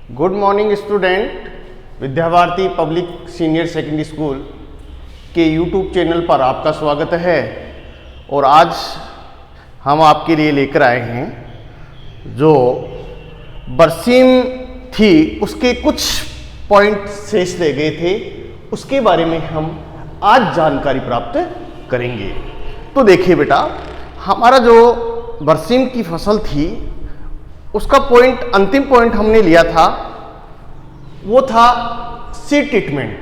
Good morning student. Vidya Bharati public senior secondary school के YouTube channel पर आपका स्वागत है। और आज हम आपके लिए लेकर आए हैं जो बरसीम थी उसके कुछ पॉइंट शेष रह गए थे, उसके बारे में हम आज जानकारी प्राप्त करेंगे। तो देखिए बेटा, हमारा जो बरसीम की फसल थी उसका पॉइंट, अंतिम पॉइंट हमने लिया था वो था सीड ट्रीटमेंट,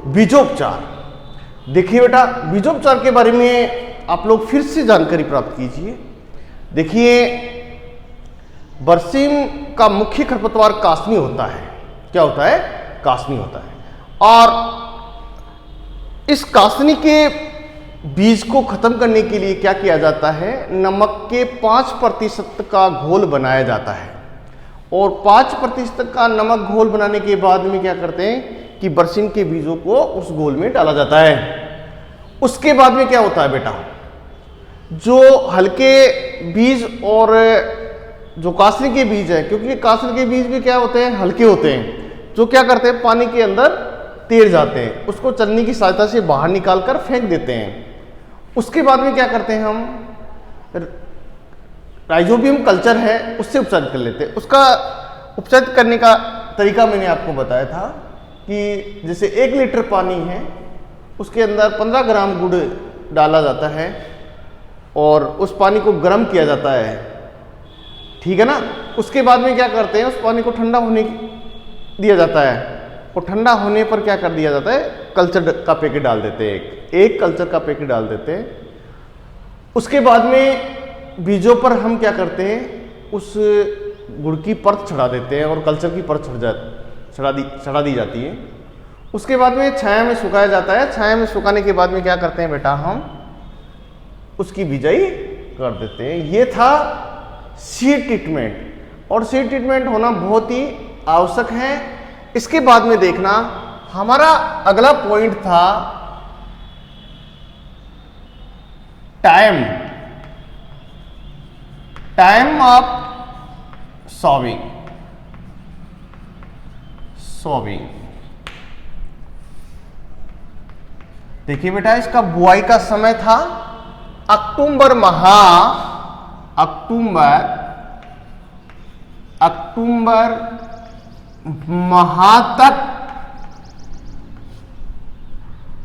बीजोपचार। देखिए बेटा, बीजोपचार के बारे में आप लोग फिर से जानकारी प्राप्त कीजिए। देखिए, बरसीम का मुख्य खरपतवार कासनी होता है। क्या होता है? कासनी होता है। और इस कासनी के बीज को खत्म करने के लिए क्या किया जाता है? नमक के 5% का घोल बनाया जाता है। और 5% का नमक घोल बनाने के बाद में क्या करते हैं कि बरसीम के बीजों को उस घोल में डाला जाता है। उसके बाद में क्या होता है बेटा, जो हल्के बीज और जो कासनी के बीज है, क्योंकि कासनी के बीज भी क्या होते हैं? हल्के होते हैं, जो क्या करते हैं पानी के अंदर तैर जाते हैं, उसको चलनी की सहायता से बाहर निकालकर फेंक देते हैं। उसके बाद में क्या करते हैं, हम राइजोबियम कल्चर है उससे उपचारित कर लेते हैं। उसका उपचारित करने का तरीका मैंने आपको बताया था कि जैसे 1 लीटर पानी है उसके अंदर 15 ग्राम गुड़ डाला जाता है और उस पानी को गर्म किया जाता है, ठीक है ना। उसके बाद में क्या करते हैं, उस पानी को ठंडा होने दिया जाता है और ठंडा होने पर क्या कर दिया जाता है, कल्चर का पैकेट डाल देते हैं, एक कल्चर का पैकेट डाल देते हैं। उसके बाद में बीजों पर हम क्या करते हैं, उस गुड़ की परत चढ़ा देते हैं और कल्चर की परत चढ़ा दी जाती है। उसके बाद में छाया में सुखाया जाता है। छाया में सुखाने के बाद में क्या करते हैं बेटा, हम उसकी बिजाई कर देते हैं। ये था सीड ट्रीटमेंट, और सीड ट्रीटमेंट होना बहुत ही आवश्यक है। इसके बाद में देखना, हमारा अगला पॉइंट था टाइम ऑफ सॉविंग। देखिए बेटा, इसका बुआई का समय था अक्टूबर माह तक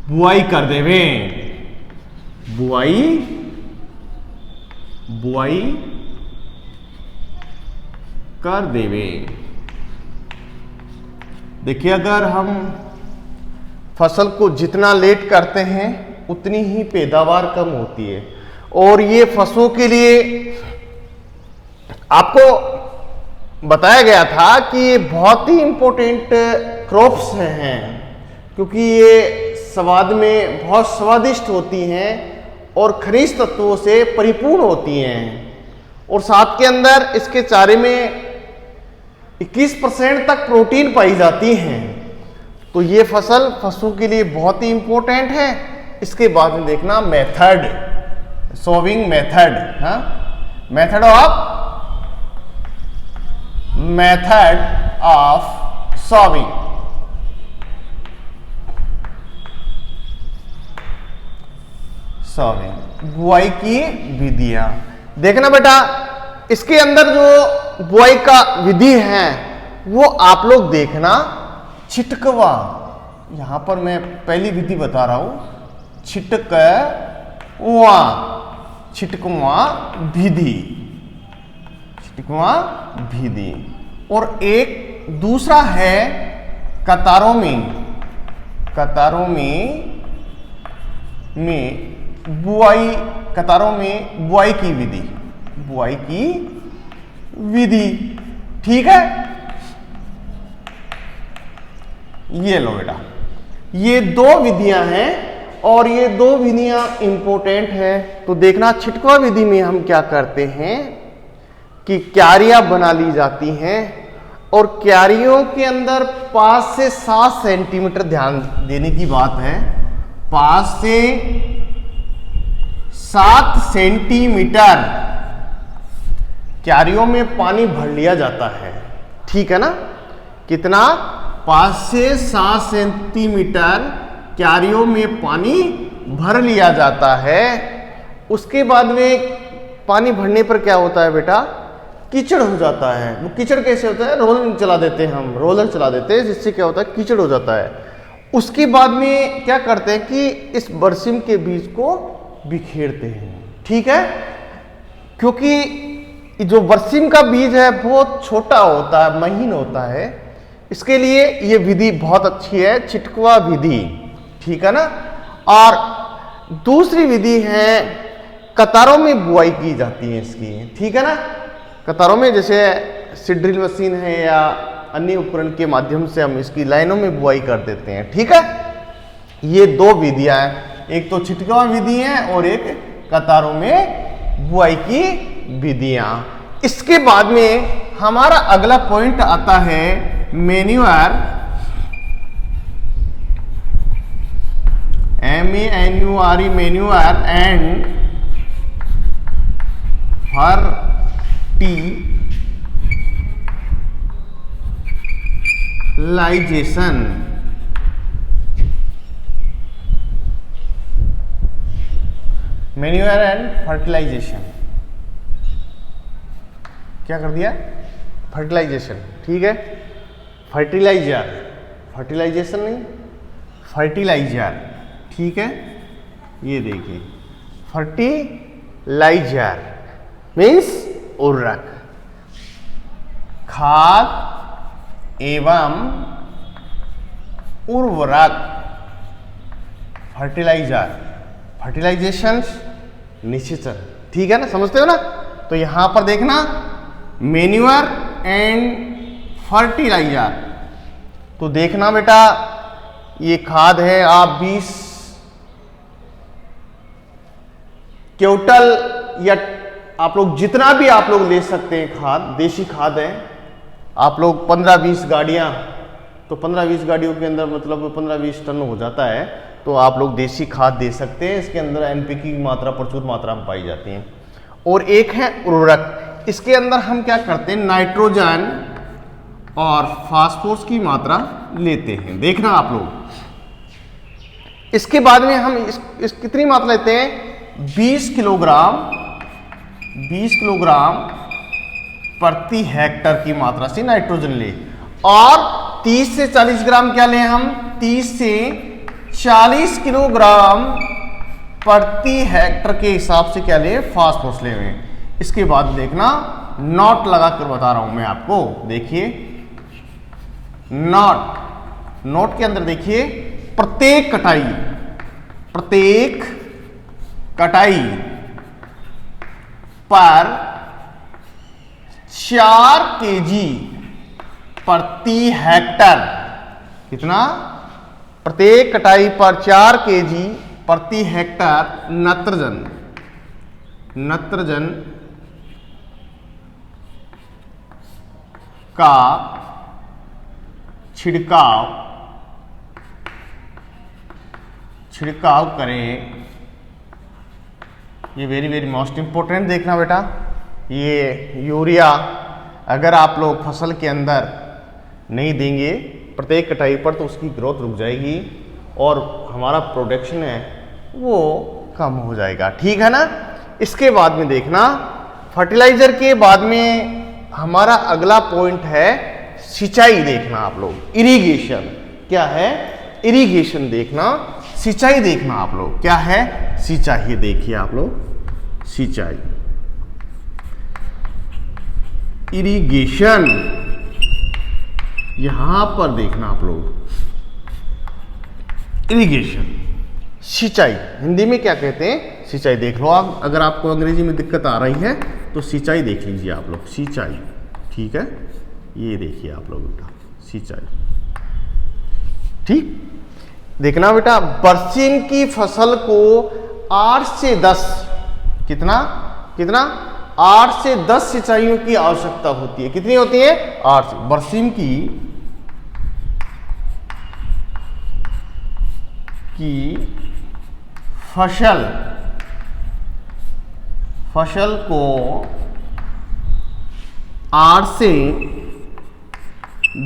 बुआई कर देवे। बुआई कर देवे। देखिए, अगर हम फसल को जितना लेट करते हैं उतनी ही पैदावार कम होती है। और ये फसलों के लिए आपको बताया गया था कि ये बहुत ही इंपॉर्टेंट क्रॉप्स हैं, क्योंकि ये स्वाद में बहुत स्वादिष्ट होती हैं और खनिज तत्वों से परिपूर्ण होती हैं। और साथ के अंदर इसके चारे में 21% तक प्रोटीन पाई जाती हैं। तो ये फसल फसलों के लिए बहुत ही इंपॉर्टेंट है। इसके बाद में देखना method, sowing method, method of sowing. बुआई की विधियां देखना बेटा। इसके अंदर जो बुआई का विधि है वो आप लोग देखना, छिटकवा। यहां पर मैं पहली विधि बता रहा हूं, छिटकवा विधि। और एक दूसरा है कतारों में बुआई की विधि, ठीक है। ये लो बेटा, ये 2 विधियां हैं और ये 2 विधियां इंपॉर्टेंट है। तो देखना, छिटकवा विधि में हम क्या करते हैं कि क्यारियां बना ली जाती हैं और क्यारियों के अंदर 5 से 7 सेंटीमीटर, ध्यान देने की बात है, 5 से 7 सेंटीमीटर क्यारियों में पानी भर लिया जाता है, ठीक है ना। कितना 5 से 7 सेंटीमीटर क्यारियों में पानी भर लिया जाता है। उसके बाद में पानी भरने पर क्या होता है बेटा, कीचड़ हो जाता है। वो कीचड़ कैसे होता है, रोलर चला देते हैं हम, रोलर चला देते हैं, जिससे क्या होता है कीचड़ हो जाता है। उसके बाद में क्या करते हैं कि इस बरसीम के बीज को बिखेरते हैं, ठीक है, क्योंकि जो बरसीम का बीज है बहुत छोटा होता है, महीन होता है, इसके लिए ये विधि बहुत अच्छी है, छिटकुआ विधि, ठीक है ना। और दूसरी विधि है कतारों में बुआई की जाती है इसकी, ठीक है ना। कतारों में जैसे सीड ड्रिल मशीन है या अन्य उपकरण के माध्यम से हम इसकी लाइनों में बुआई कर देते हैं, ठीक है। ये दो विधियां हैं, एक तो छिटकुआ विधि है और एक कतारों में बुआई की विधियां। इसके बाद में हमारा अगला पॉइंट आता है manure, MANURE, manure and fertilization. Manure and fertilization, क्या कर दिया, फर्टिलाइजेशन, ठीक है। फर्टिलाइजर, फर्टिलाइजेशन नहीं, फर्टिलाइजर, ठीक है। ये देखिए फर्टिलाइजर मीन्स उर्वरक, खाद एवं उर्वरक, फर्टिलाइजर, फर्टिलाइजेशन, निषेचन, ठीक है ना, समझते हो ना। तो यहां पर देखना मैन्यूअर एंड फर्टिलाइजर, तो देखना बेटा ये खाद है, आप 20 क्विंटल या आप लोग जितना भी आप लोग ले सकते हैं खाद, देशी खाद है। आप लोग 15-20 गाड़ियां, तो 15-20 गाड़ियों के अंदर मतलब 15-20 टन हो जाता है, तो आप लोग देशी खाद दे सकते हैं। इसके अंदर NPK की मात्रा प्रचुर मात्रा में पाई जाती है। और एक है उर्वरक, इसके अंदर हम क्या करते हैं, नाइट्रोजन और फास्फोरस की मात्रा लेते हैं, देखना आप लोग। इसके बाद में हम इस कितनी मात्रा लेते हैं, 20 किलोग्राम प्रति हेक्टर की मात्रा से नाइट्रोजन ले, और 30 से 40 ग्राम क्या लें हम, 30 से 40 किलोग्राम प्रति हेक्टर के हिसाब से क्या लें, फास्फोरस ले रहे हैं। इसके बाद देखना नोट लगा कर बता रहा हूं मैं आपको, देखिए नोट के अंदर देखिए प्रत्येक कटाई पर 4 केजी प्रति हेक्टर, कितना, प्रत्येक कटाई पर 4 केजी प्रति हेक्टर नत्रजन का छिड़काव करें। ये वेरी मोस्ट इंपॉर्टेंट देखना बेटा, ये यूरिया अगर आप लोग फसल के अंदर नहीं देंगे प्रत्येक कटाई पर, तो उसकी ग्रोथ रुक जाएगी और हमारा प्रोडक्शन है वो कम हो जाएगा, ठीक है ना। इसके बाद में देखना फर्टिलाइजर के बाद में हमारा अगला पॉइंट है सिंचाई, देखना आप लोग, इरिगेशन, क्या है, इरिगेशन देखना, सिंचाई देखना आप लोग, क्या है, सिंचाई, देखिए आप लोग सिंचाई, इरिगेशन, यहां पर देखना आप लोग, इरिगेशन, सिंचाई, हिंदी में क्या कहते हैं, सिंचाई देख लो आप। अगर आपको अंग्रेजी में दिक्कत आ रही है तो सिंचाई देख लीजिए आप लोग, सिंचाई, ठीक है। ये देखिए आप लोग बेटा सिंचाई, ठीक, देखना बेटा बरसीम की फसल को 8 से 10 कितना 8 से 10 सिंचाइयों की आवश्यकता होती है। कितनी होती है, 8 से। बरसीम की फसल को 8 से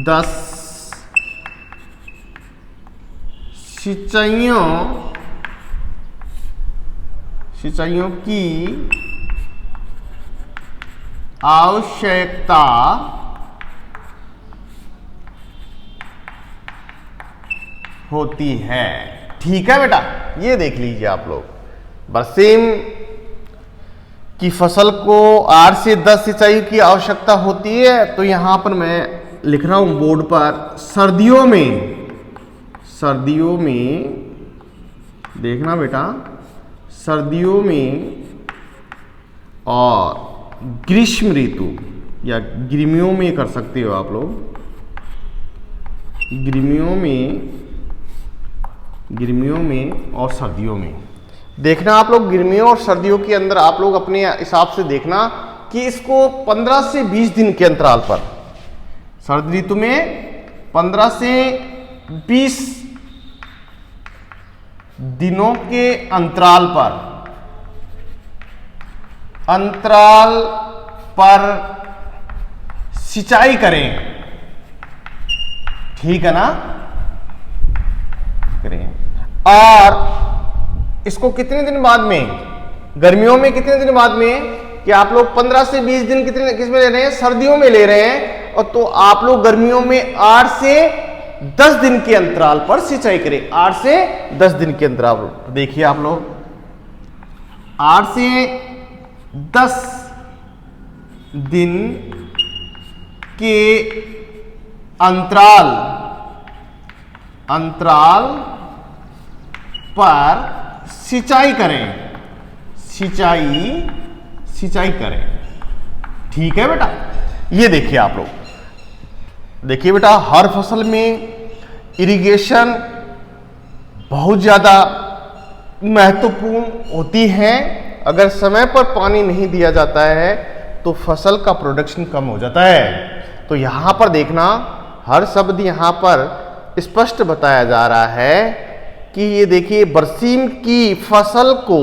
10 सिंचाइयों की आवश्यकता होती है। ठीक है बेटा, ये देख लीजिए आप लोग। बरसीम की फसल को 8 से 10 सिंचाई की आवश्यकता होती है। तो यहां पर मैं लिख रहा हूं बोर्ड पर, सर्दियों में देखना बेटा, सर्दियों में और ग्रीष्म ऋतु या गर्मियों में कर सकते हो आप लोग, गर्मियों में और सर्दियों में देखना आप लोग। गर्मियों और सर्दियों के अंदर आप लोग अपने हिसाब से देखना कि इसको 15 से 20 दिन के अंतराल पर, सर्दी ऋतु में 15 से 20 दिनों के अंतराल पर सिंचाई करें। ठीक है ना, करें। और इसको कितने दिन बाद में, गर्मियों में कितने दिन बाद में, कि आप लोग 15 से 20 दिन कितने किस में ले रहे हैं, सर्दियों में ले रहे हैं। और तो आप लोग गर्मियों में 8 से 10 दिन के अंतराल पर सिंचाई करें। 8 से 10 दिन के अंतराल, देखिए आप लोग 8 से 10 दिन के अंतराल पर सिंचाई करें, सिंचाई करें। ठीक है बेटा, ये देखिए आप लोग, देखिए बेटा, हर फसल में इरिगेशन बहुत ज़्यादा महत्वपूर्ण होती है। अगर समय पर पानी नहीं दिया जाता है तो फसल का प्रोडक्शन कम हो जाता है। तो यहाँ पर देखना, हर शब्द यहाँ पर स्पष्ट बताया जा रहा है कि ये देखिए, बरसीम की फसल को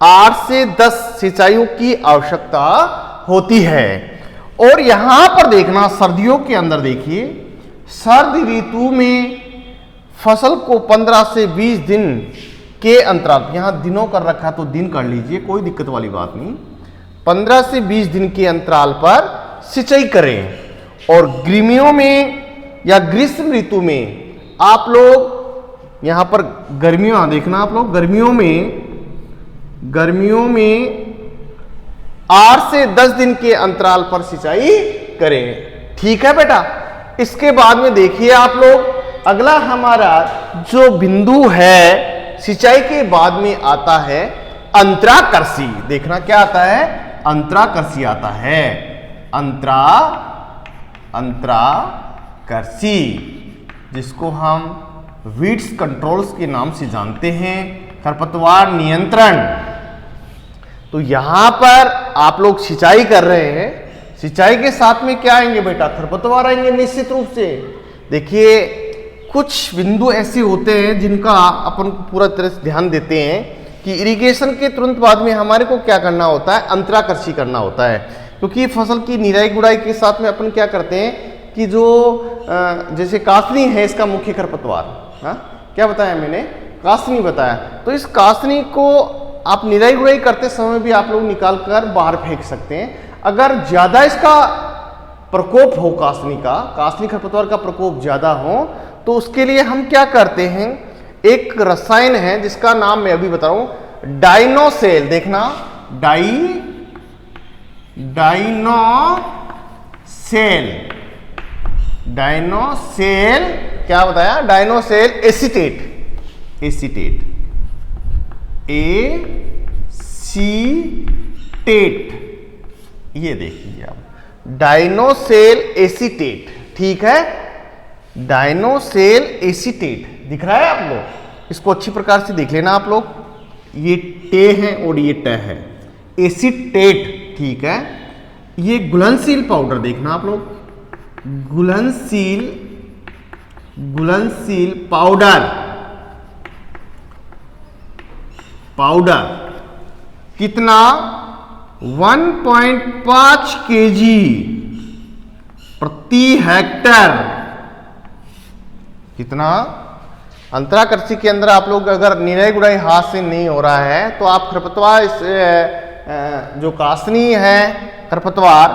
8 से 10 सिंचाइयों की आवश्यकता होती है। और यहां पर देखना, सर्दियों के अंदर देखिए, सर्द ऋतु में फसल को 15 से 20 दिन के अंतराल, यहां दिनों कर रखा तो दिन कर लीजिए, कोई दिक्कत वाली बात नहीं, 15 से 20 दिन के अंतराल पर सिंचाई करें। और गर्मियों में या ग्रीष्म ऋतु में आप लोग यहां पर गर्मियों देखना, आप लोग गर्मियों में 8 से 10 दिन के अंतराल पर सिंचाई करें। ठीक है बेटा, इसके बाद में देखिए आप लोग, अगला हमारा जो बिंदु है सिंचाई के बाद में आता है अंतराकृषि। देखना क्या आता है, अंतराकृषि आता है, अंतराकृषि, जिसको हम वीड्स कंट्रोल्स के नाम से जानते हैं, खरपतवार नियंत्रण। तो यहां पर आप लोग सिंचाई कर रहे हैं, सिंचाई के साथ में क्या आएंगे बेटा, खरपतवार आएंगे निश्चित रूप से। देखिए, कुछ बिंदु ऐसे होते हैं जिनका अपन पूरा तरह से ध्यान देते हैं कि इरिगेशन के तुरंत बाद में हमारे को क्या करना होता है, अंतराकृषि करना होता है। क्योंकि फसल की निराई गुड़ाई के साथ में अपन क्या करते हैं कि जो जैसे कासनी है, इसका मुख्य खरपतवार, क्या बताया मैंने, कासनी बताया। तो इस कासनी को आप निराई गुड़ाई करते समय भी आप लोग निकाल कर बाहर फेंक सकते हैं। अगर ज्यादा इसका प्रकोप हो, कासनी खरपतवार का प्रकोप ज्यादा हो, तो उसके लिए हम क्या करते हैं, एक रसायन है जिसका नाम मैं अभी बता रहा हूं, डाइनोसेल। देखना, डाइनोसेल क्या बताया, डाइनोसेल एसीटेट, ये देखिए आप, डाइनोसेल एसीटेट। ठीक है, डाइनोसेल एसीटेट दिख रहा है आप लोग, इसको अच्छी प्रकार से देख लेना आप लोग, ये टे है और ये ट है, एसीटेट। ठीक है, ये घुलनशील पाउडर, देखना आप लोग, घुलनशील पाउडर कितना, 1.5 kg प्रति हेक्टर, कितना अंतराकृषि के अंदर आप लोग अगर निराई गुड़ाई हाथ से नहीं हो रहा है तो आप खरपतवार जो कासनी है खरपतवार,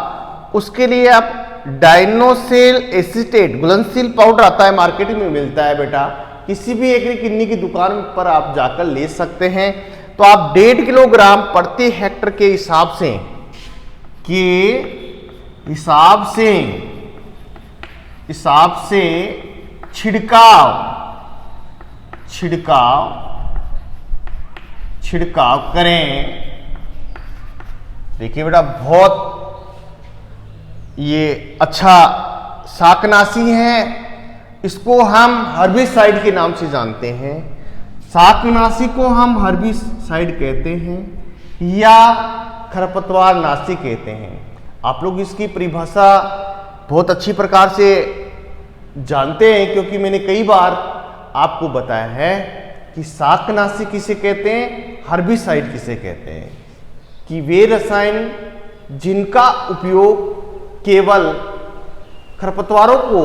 उसके लिए आप डाइनोसेल एसीटेट घुलनशील पाउडर आता है, मार्केटिंग में मिलता है बेटा, किसी भी एग्री किन्नी की दुकान पर आप जाकर ले सकते हैं। तो आप 1.5 किलोग्राम प्रति हेक्टर के हिसाब से छिड़काव करें। देखिए बेटा, बहुत ये अच्छा शाकनाशी है, इसको हम हर्बिसाइड के नाम से जानते हैं। शाकनाशी को हम हर्बिसाइड कहते हैं या खरपतवार नाशी कहते हैं। आप लोग इसकी परिभाषा बहुत अच्छी प्रकार से जानते हैं, क्योंकि मैंने कई बार आपको बताया है कि शाकनाशी किसे कहते हैं, हर्बिसाइड किसे कहते हैं, कि वे रसायन जिनका उपयोग केवल खरपतवारों को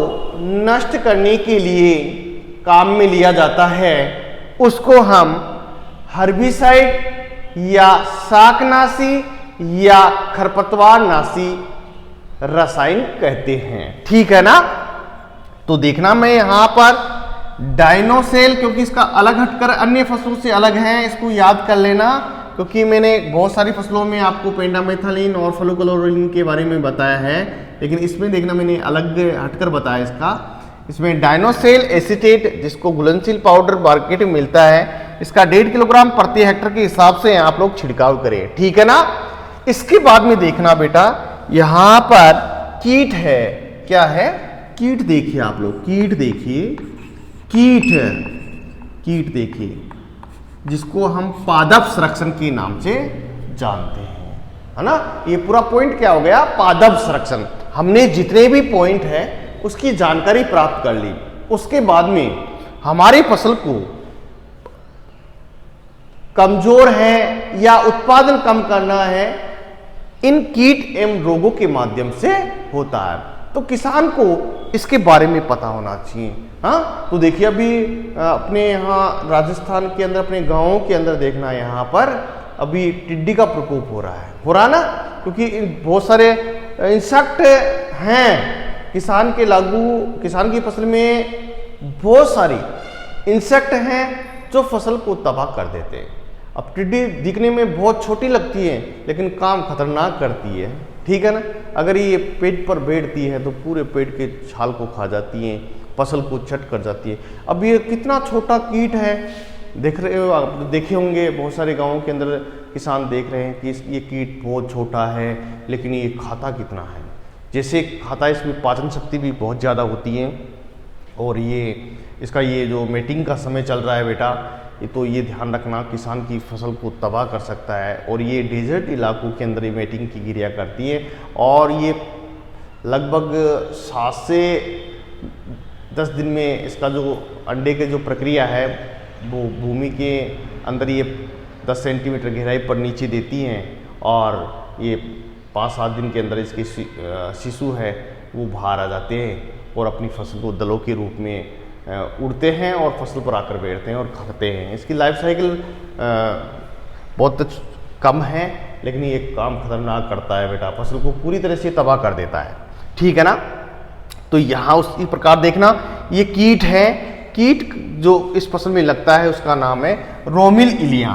नष्ट करने के लिए काम में लिया जाता है, उसको हम हर्बिसाइड या शाकनाशी या खरपतवार नाशी रसायन कहते हैं। ठीक है ना। तो देखना, मैं यहां पर डाइनोसेल, क्योंकि इसका अलग हटकर अन्य फसलों से अलग है, इसको याद कर लेना, क्योंकि मैंने बहुत सारी फसलों में आपको पेंडामेथालिन और फ्लोक्लोरोलिन के बारे में बताया है, लेकिन इसमें देखना मैंने अलग हटकर बताया इसका। इसमें डाइनोसेल एसीटेट, जिसको घुलनशील पाउडर मार्केट में मिलता है, इसका 1.5 किलोग्राम प्रति हेक्टर के हिसाब से आप लोग छिड़काव करें। ठीक है ना। इसके बाद में देखना बेटा, यहां पर कीट है, क्या है, कीट देखिए आप लोग, कीट देखिए, कीट देखिए, जिसको हम पादप संरक्षण के नाम से जानते हैं, है ना। ये पूरा पॉइंट क्या हो गया, पादप संरक्षण। हमने जितने भी पॉइंट है उसकी जानकारी प्राप्त कर ली। उसके बाद में हमारी फसल को कमजोर है या उत्पादन कम करना है, इन कीट एवं रोगों के माध्यम से होता है। तो किसान को इसके बारे में पता होना चाहिए। हाँ, तो देखिए अभी अपने यहाँ राजस्थान के अंदर, अपने गांवों के अंदर देखना, यहाँ पर अभी टिड्डी का प्रकोप हो रहा है ना, क्योंकि बहुत सारे इंसेक्ट हैं किसान की फसल में, बहुत सारी इंसेक्ट हैं जो फसल को तबाह कर देते हैं। अब टिड्डी दिखने में बहुत छोटी लगती है, लेकिन काम खतरनाक करती है। ठीक है ना। अगर ये पेट पर बैठती है तो पूरे पेट के छाल को खा जाती है, फसल को चट कर जाती है। अब ये कितना छोटा कीट है, देख रहे हो आप, देखे होंगे बहुत सारे गांवों के अंदर किसान देख रहे हैं कि ये कीट बहुत छोटा है, लेकिन ये खाता कितना है। जैसे खाता है, इसमें पाचन शक्ति भी बहुत ज़्यादा होती है, और इसका ये जो मेटिंग का समय चल रहा है बेटा, तो ये ध्यान रखना, किसान की फसल को तबाह कर सकता है। और ये डेजर्ट इलाकों के अंदर ये मेटिंग की क्रिया करती है, और ये लगभग 7 से 10 दिन में इसका जो अंडे की जो प्रक्रिया है वो भूमि के अंदर ये 10 सेंटीमीटर गहराई पर नीचे देती हैं, और ये 5-7 दिन के अंदर इसके शिशु है वो बाहर आ जाते हैं और अपनी फसल को दलों के रूप में उड़ते हैं और फसल पर आकर बैठते हैं और खाते हैं। इसकी लाइफ साइकिल बहुत कम है, लेकिन ये काम खतरनाक करता है बेटा, फसल को पूरी तरह से तबाह कर देता है। ठीक है ना। तो यहाँ उसी प्रकार देखना, ये कीट है, कीट जो इस फसल में लगता है उसका नाम है रोमिल इलिया।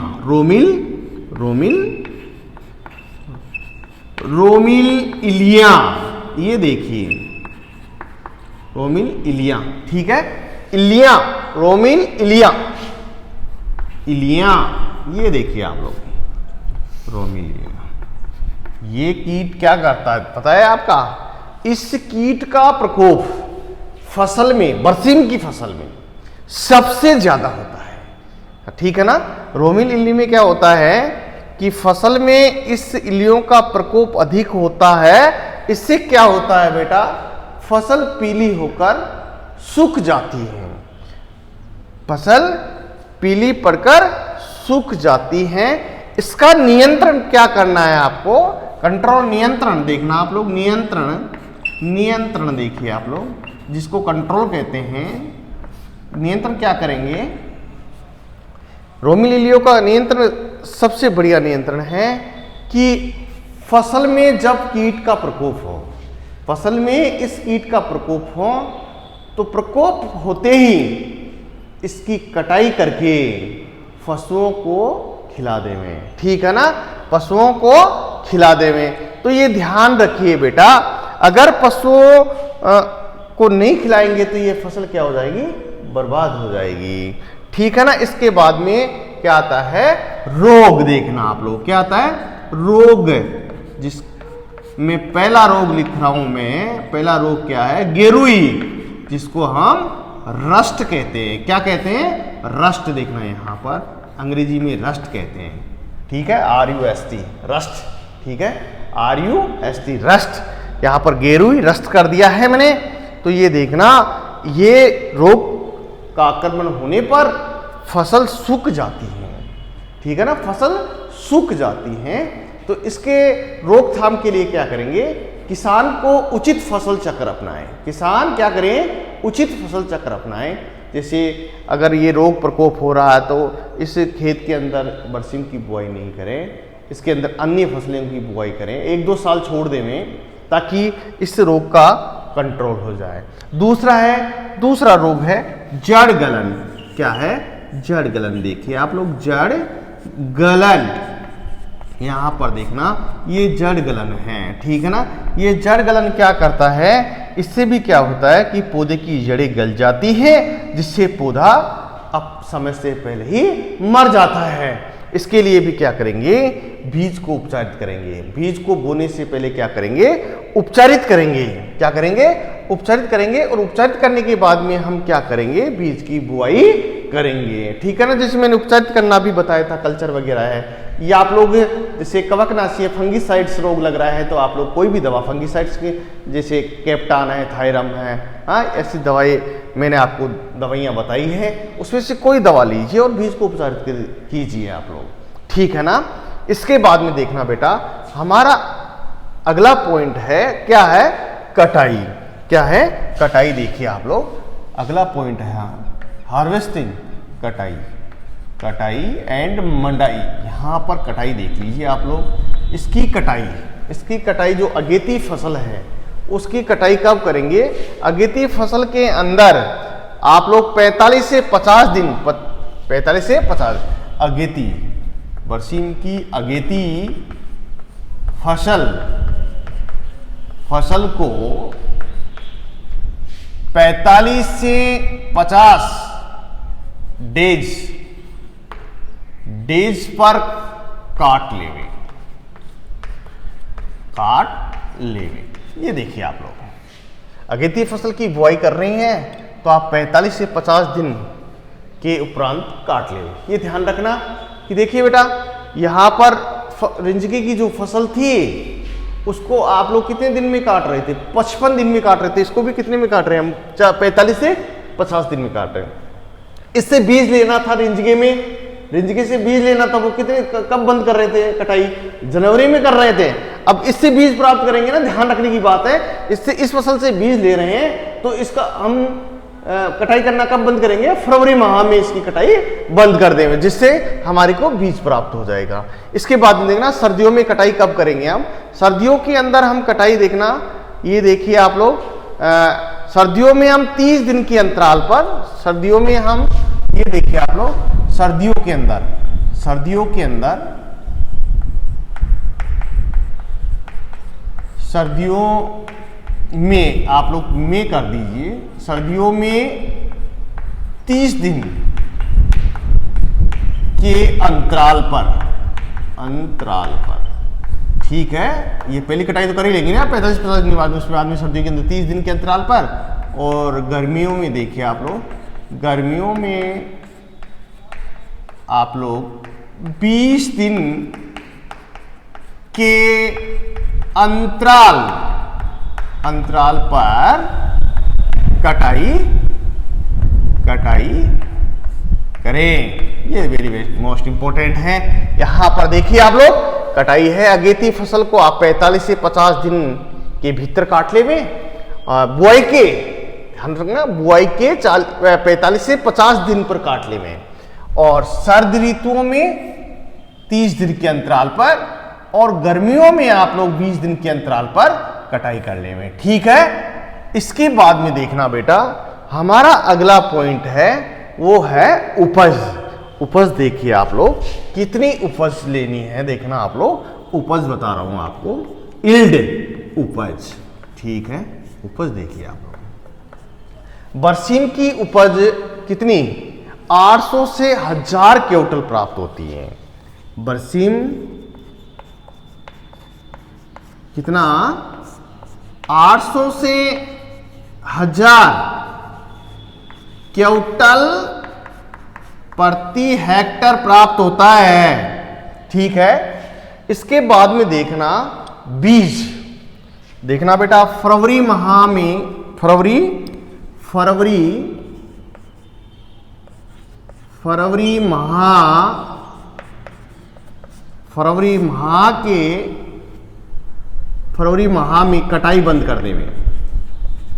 रोमिल इलिया, ये देखिए रोमिल इलिया। ठीक है, इलिया, रोमिल इलिया, ये देखिए आप लोग, रोमिल इलिया। ये कीट क्या करता है पता है आपका? इस कीट का प्रकोप फसल में, बरसीम की फसल में सबसे ज्यादा होता है। ठीक है ना। रोमिल इल्ली में क्या होता है कि फसल में इस इल्लियों का प्रकोप अधिक होता है। इससे क्या होता है बेटा, फसल पीली होकर सूख जाती है, फसल पीली पड़कर सूख जाती है। इसका नियंत्रण क्या करना है आपको, कंट्रोल, नियंत्रण देखना आप लोग, नियंत्रण देखिए आप लोग, जिसको कंट्रोल कहते हैं, नियंत्रण क्या करेंगे, रोमी लिलियों का नियंत्रण सबसे बढ़िया नियंत्रण है कि फसल में जब कीट का प्रकोप हो, फसल में इस कीट का प्रकोप हो तो प्रकोप होते ही इसकी कटाई करके पशुओं को खिला देवें, ठीक है ना, पशुओं को खिला देवें। तो ये ध्यान रखिए बेटा, अगर पशुओं को नहीं खिलाएंगे तो ये फसल क्या हो जाएगी, बर्बाद हो जाएगी, ठीक है ना। इसके बाद में क्या आता है, रोग देखना आप लोग, क्या आता है, रोग, जिसमें पहला रोग लिख रहा हूं मैं, पहला रोग क्या है, गेरुई, जिसको हम रस्ट कहते हैं। क्या कहते हैं, रस्ट, देखना है यहां पर, अंग्रेजी में रस्ट कहते हैं, ठीक है, RUST, रस्ट, ठीक है, RUST, रस्ट। यहां पर गेरुई रस्ट कर दिया है मैंने। तो ये देखना, ये रोग का आक्रमण होने पर फसल सूख जाती है, ठीक है ना, फसल सूख जाती है। तो इसके रोकथाम के लिए क्या करेंगे, किसान को उचित फसल चक्र अपनाएं। किसान क्या करें, उचित फसल चक्र अपनाएं। जैसे अगर ये रोग प्रकोप हो रहा है तो इस खेत के अंदर बरसीम की बुआई नहीं करें, इसके अंदर अन्य फसलों की बुआई करें, 1-2 साल छोड़ दें ताकि इस रोग का कंट्रोल हो जाए। दूसरा रोग है जड़ गलन। क्या है, जड़ गलन, देखिए आप लोग, जड़ गलन, यहां पर देखना, ये जड़ गलन है, ठीक है ना। ये जड़ गलन क्या करता है, इससे भी क्या होता है कि पौधे की जड़ें गल जाती है, जिससे पौधा अब समय से पहले ही मर जाता है। इसके लिए भी क्या करेंगे, बीज को उपचारित करेंगे। बीज को बोने से पहले क्या करेंगे, उपचारित करेंगे। क्या करेंगे, उपचारित करेंगे। और उपचारित करने के बाद में हम क्या करेंगे, बीज की बुआई करेंगे, ठीक है ना। जैसे मैंने उपचारित करना भी बताया था, कल्चर वगैरह है। या आप लोग जैसे कवकनाशी, फंगीसाइड्स रोग लग रहा है तो आप लोग कोई भी दवा फंगीसाइड्स की, जैसे कैप्टान है, थायरम है, हाँ, ऐसी दवाई मैंने आपको दवाइयाँ बताई हैं, उसमें से कोई दवा लीजिए और बीज को उपचारित कीजिए आप लोग, ठीक है ना। इसके बाद में देखना बेटा, हमारा अगला पॉइंट है, क्या है, कटाई। क्या है, कटाई। देखिए आप लोग, अगला पॉइंट है हार्वेस्टिंग, कटाई, कटाई एंड मंडाई। यहां पर कटाई देख लीजिए आप लोग, इसकी कटाई जो अगेती फसल है उसकी कटाई कब करेंगे, अगेती फसल के अंदर आप लोग 45 से 50 दिन, 45 से 50, अगेती बरसीम की अगेती फसल को 45 से 50 डेज पर काट लेवे। ये देखिए आप लोग, अगेती फसल की बुआई कर रही हैं तो आप 45 से 50 दिन के उपरांत काट लेवे। ये ध्यान रखना कि देखिए बेटा, यहां पर रिंजगी की जो फसल थी उसको आप लोग कितने दिन में काट रहे थे, 55 दिन में काट रहे थे। इसको भी कितने में काट रहे हैं हम, 45 से 50 दिन में काट रहे हैं। इससे बीज लेना था रिंजगी से बीज लेना था, वो कितने कब बंद कर रहे थे कटाई, जनवरी में कर रहे थे। अब इससे बीज प्राप्त करेंगे ना, ध्यान रखने की बात है, इससे इस फसल से बीज ले रहे हैं तो इसका हम कटाई करना कब बंद करेंगे, फरवरी माह में इसकी कटाई बंद कर देंगे, जिससे हमारे को बीज प्राप्त हो जाएगा। इसके बाद में देखना, सर्दियों में कटाई कब करेंगे हम, सर्दियों के अंदर हम कटाई देखना, ये देखिए आप लोग, सर्दियों में हम 30 दिन के अंतराल पर, सर्दियों में हम, ये देखिए आप लोग, सर्दियों के अंदर में आप लोग में कर दीजिए, सर्दियों में 30 दिन के अंतराल पर, ठीक है। ये पहली कटाई तो कर ही लेंगे ना 45-50 दिन बाद में, उसके बाद में सर्दियों के अंदर 30 दिन के अंतराल पर। और गर्मियों में देखिए आप लोग, गर्मियों में आप लोग 20 दिन के अंतराल पर कटाई करें। ये वेरी मोस्ट इंपॉर्टेंट है। यहां पर देखिए आप लोग, कटाई है, अगेती फसल को आप 45 से 50 दिन के भीतर काट लेवे, बुआई के ध्यान रखना, बुआई के 45 से 50 दिन पर काट ले में, और सर्द ऋतुओं में 30 दिन के अंतराल पर, और गर्मियों में आप लोग 20 दिन के अंतराल पर कटाई कर ले में। ठीक है। इसके बाद में देखना बेटा, हमारा अगला पॉइंट है वो है उपज। उपज देखिए आप लोग, कितनी उपज लेनी है देखना आप लोग, उपज बता रहा हूं आपको, यील्ड, उपज। ठीक है, उपज देखिए आप लोग, बरसीम की उपज कितनी 800 से 1000 क्विंटल प्राप्त होती है। बरसीम कितना 800 से 1000 क्विंटल प्रति हेक्टर प्राप्त होता है। ठीक है। इसके बाद में देखना बीज, देखना बेटा, फरवरी माह में, फरवरी माह में कटाई बंद कर देवे,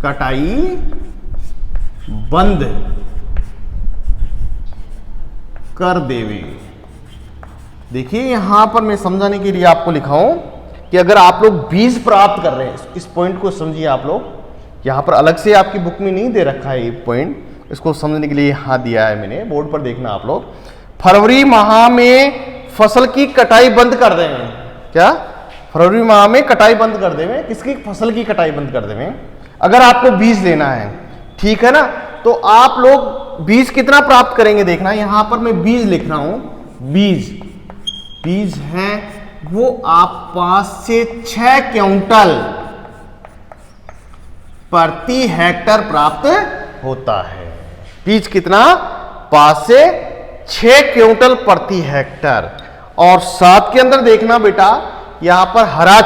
कटाई बंद कर देवे। देखिए यहां पर मैं समझाने के लिए आपको लिखा हूं कि अगर आप लोग बीज प्राप्त कर रहे हैं, इस पॉइंट को समझिए आप लोग, यहां पर अलग से आपकी बुक में नहीं दे रखा है ये पॉइंट, इसको समझने के लिए यहां दिया है मैंने, बोर्ड पर देखना आप लोग। फरवरी माह में फसल की कटाई बंद कर देवे। क्या? फरवरी माह में कटाई बंद कर देवे। किसकी? फसल की कटाई बंद कर देवे। अगर आपको बीज लेना है, ठीक है ना, तो आप लोग बीज कितना प्राप्त करेंगे देखना, यहां पर मैं बीज लिख रहा हूं, बीज है वो आप 5 से 6 क्विंटल प्रति हेक्टर प्राप्त होता है। बीज कितना? 5 से 6 क्विंटल प्रति हेक्टर। और साथ के अंदर देखना बेटा, यहां पर हरा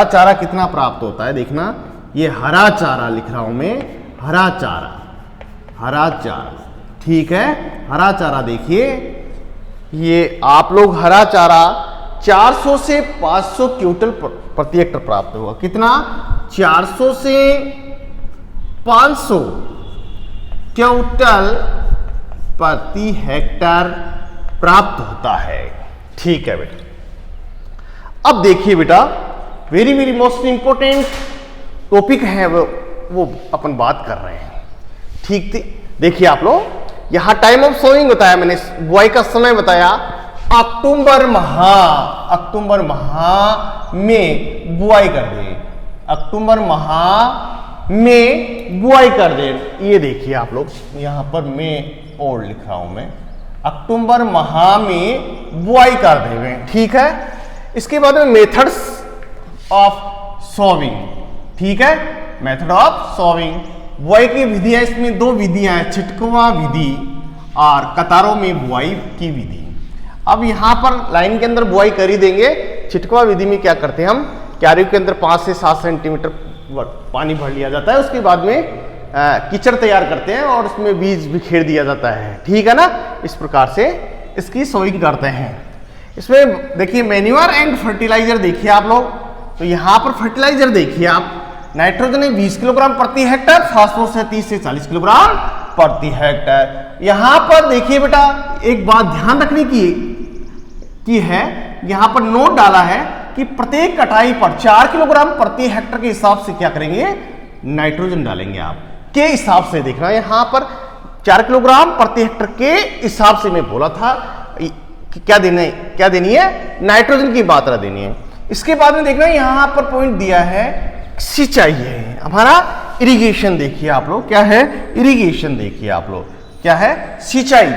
चारा कितना प्राप्त होता है देखना, ये हरा चारा लिख रहा हूं मैं, हरा चारा। ठीक है, हरा चारा देखिए, ये आप लोग हरा चारा 400 से 500 क्विंटल प्रति हेक्टर प्राप्त होगा। कितना? 400 से 500 क्विंटल प्रति हेक्टर प्राप्त होता है। ठीक है बेटा। अब देखिए बेटा, वेरी मोस्ट इंपोर्टेंट टॉपिक है वो अपन बात कर रहे हैं। ठीक थी। देखिए आप लोग, यहां टाइम ऑफ सोइंग बताया मैंने, बुआई का समय बताया, अक्टूबर माह में बुआई कर दे, अक्टूबर माह में बुआई कर दे। ये देखिए आप लोग, यहां पर मैं और लिख रहा हूं मैं, अक्टूबर माह में बुआई कर देवे। ठीक है। इसके बाद में मेथड्स ऑफ सोविंग। ठीक है, मेथड ऑफ सोविंग, बुआई की विधियां, इसमें 2 विधियां हैं, छिटकवा विधि और कतारों में बुआई की विधि। अब यहां पर लाइन के अंदर बुआई कर ही देंगे। छिटकवा विधि में क्या करते हैं हम, क्यारियों के अंदर 5 से 7 सेंटीमीटर पानी भर लिया जाता है, उसके बाद में कीचड़ तैयार करते हैं और उसमें बीज बिखेर दिया जाता है। ठीक है ना, इस प्रकार से इसकी सोइंग करते हैं। इसमें देखिए मैन्योर एंड फर्टिलाइजर देखिए आप लोग, तो यहां पर फर्टिलाइजर देखिए आप, नाइट्रोजन है 20 किलोग्राम प्रति हेक्टर, फास्फोरस है 30 से 40 किलोग्राम प्रति हेक्टर। यहां पर देखिए बेटा, एक बात ध्यान रखने की है, यहां पर नोट डाला है कि प्रत्येक कटाई पर 4 किलोग्राम प्रति हेक्टर के हिसाब से क्या करेंगे, नाइट्रोजन डालेंगे आप के हिसाब से। देखना यहां पर 4 किलोग्राम प्रति हेक्टर के हिसाब से मैं बोला था कि क्या देनी है, नाइट्रोजन की मात्रा देनी है। इसके बाद में देखना यहां पर पॉइंट दिया है सिंचाई है हमारा, इरिगेशन देखिए आप लोग, क्या है, इरिगेशन देखिए आप लोग, क्या है, सिंचाई।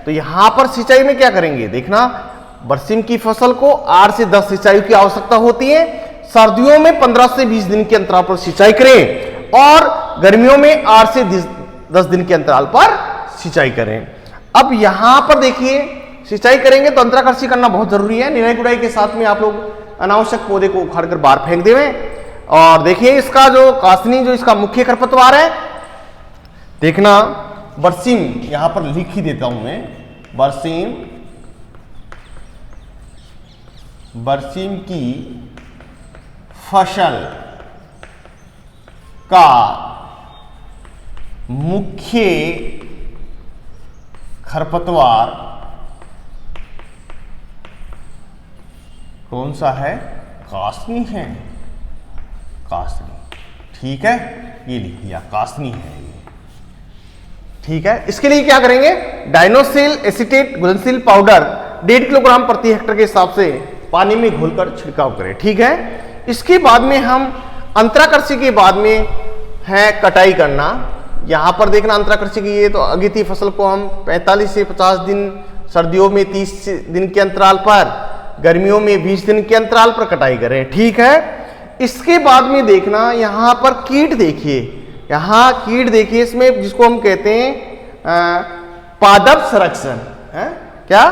तो यहां पर सिंचाई में क्या करेंगे देखना, बरसीम की फसल को 8 से 10 सिंचाई की आवश्यकता होती है। सर्दियों में 15 से 20 दिन के अंतराल पर सिंचाई करें और गर्मियों में 8 से 10 दिन के अंतराल पर सिंचाई करें। अब यहां पर देखिए, सिंचाई करेंगे तो अंतराकृषि करना बहुत जरूरी है। निराई गुड़ाई के साथ में आप लोग अनावश्यक पौधे को उखाड़कर बाहर फेंक देवें। और देखिए इसका जो कासनी, जो इसका मुख्य खरपतवार है, देखना बरसीम, यहां पर लिख ही देता हूं मैं, बरसीम की फसल का मुख्य खरपतवार कौन सा है? कासनी है, कासनी। ठीक है, ये लिख दिया, कासनी है ये। ठीक है, इसके लिए क्या करेंगे? डाइनोसिल एसीटेट घुलनशील पाउडर 1.5 किलोग्राम प्रति हेक्टेयर के हिसाब से पानी में घोलकर छिड़काव करें। ठीक है, इसके बाद में हम अंतराकृषि के बाद में है कटाई करना। यहां पर देखना अंतराकृषि की, ये तो अगेती फसल को हम 45 से 50 दिन, सर्दियों में 30 दिन के अंतराल पर, गर्मियों में 20 दिन के अंतराल पर कटाई करें। ठीक है, इसके बाद में देखना यहां पर कीट देखिए, यहां कीट देखिए, इसमें जिसको हम कहते हैं पादप संरक्षण है। क्या?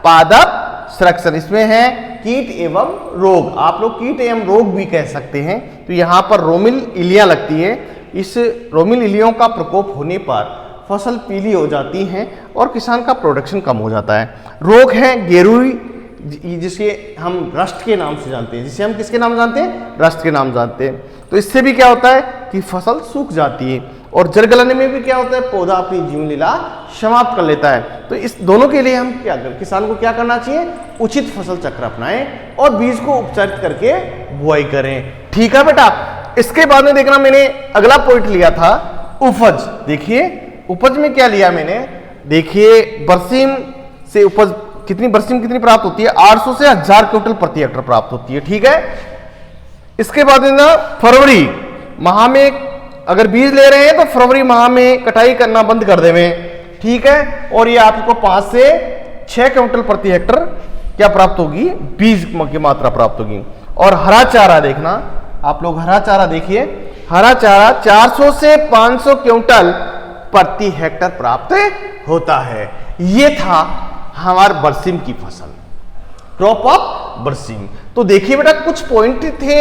पादप संरक्षण। इसमें है कीट एवं रोग, आप लोग कीट एवं रोग भी कह सकते हैं। तो यहां पर रोमिल इलियां लगती है, इस रोमिल इलियों का प्रकोप होने पर फसल पीली हो जाती है और किसान का प्रोडक्शन कम हो जाता है। रोग है गेरुई, जिसे हम रस्ट के नाम से जानते हैं, जिसे हम किसके नाम जानते हैं? रस्ट के नाम जानते हैं। तो इससे भी क्या होता है कि फसल सूख जाती है, और जड़ गलने में भी क्या होता है? पौधा अपनी जीवन लीला समाप्त कर लेता है। तो इस दोनों के लिए हम क्या करें? किसान को क्या करना चाहिए? उचित फसल चक्र अपनाएं और बीज को उपचारित करके बुआई करें। ठीक है बेटा, इसके बाद में देखना मैंने अगला पॉइंट लिया था उपज। देखिए उपज में क्या लिया मैंने, देखिए बरसीम से उपज कितनी, बरसीम कितनी प्राप्त होती है? 800 से 1000 क्विंटल प्रति हेक्टेयर प्राप्त होती है। ठीक है, इसके बाद ना फरवरी माह में अगर बीज ले रहे हैं तो फरवरी माह में कटाई करना बंद कर देवे। ठीक है, और ये आपको 5 से 6 क्विंटल प्रति हेक्टेयर क्या प्राप्त होगी? बीज की मात्रा प्राप्त होगी। और हरा चारा देखना, आप लोग हरा चारा देखिए, हरा चारा 400 से 500 क्विंटल प्रति हेक्टेयर प्राप्त होता है। ये था हमारे बरसीम की फसल, क्रॉप ऑफ बरसीम। तो देखिए बेटा कुछ पॉइंट थे,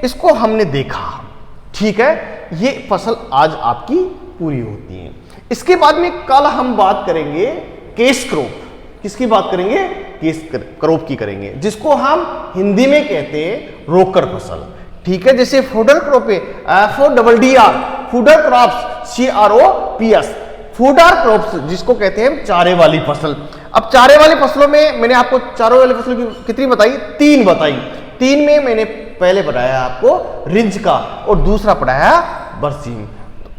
इसको हमने देखा। ठीक है, ये फसल आज आपकी पूरी होती है। इसके बाद में कल हम बात करेंगे केस क्रॉप। किसकी बात करेंगे? केस क्रॉप की करेंगे, जिसको हम हिंदी में कहते हैं रोकर फसल। ठीक है, जैसे फूडर क्रॉप है FODDR, fodder crops CROPS, fodder crops जिसको कहते हैं चारे वाली फसल। अब चारे वाली फसलों में मैंने आपको चारों वाली फसलों की कितनी बताई? 3 बताई। 3 में मैंने पहले बताया आपको रिंच का, और दूसरा पढ़ाया बरसीम,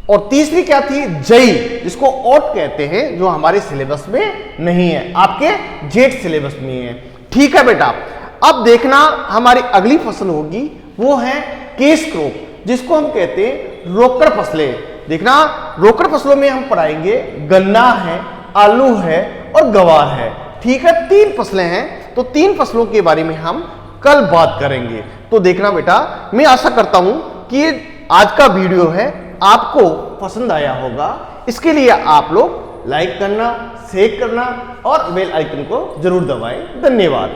और तीसरी क्या थी? जई, जिसको ओट कहते हैं, जो हमारे सिलेबस में नहीं है, आपके जेट सिलेबस में है। ठीक है बेटा, अब देखना हमारी अगली फसल होगी वो है केस क्रॉप, जिसको हम कहते हैं रोकड़ फसलें। देखना रोकड़ फसलों में हम पढ़ाएंगे गन्ना है, आलू है और गवार है। ठीक है, 3 फसलें हैं, तो 3 फसलों के बारे में हम कल बात करेंगे। तो देखना बेटा, मैं आशा करता हूं कि आज का वीडियो है आपको पसंद आया होगा। इसके लिए आप लोग लाइक करना, शेयर करना और बेल आइकन को जरूर दबाएं। धन्यवाद।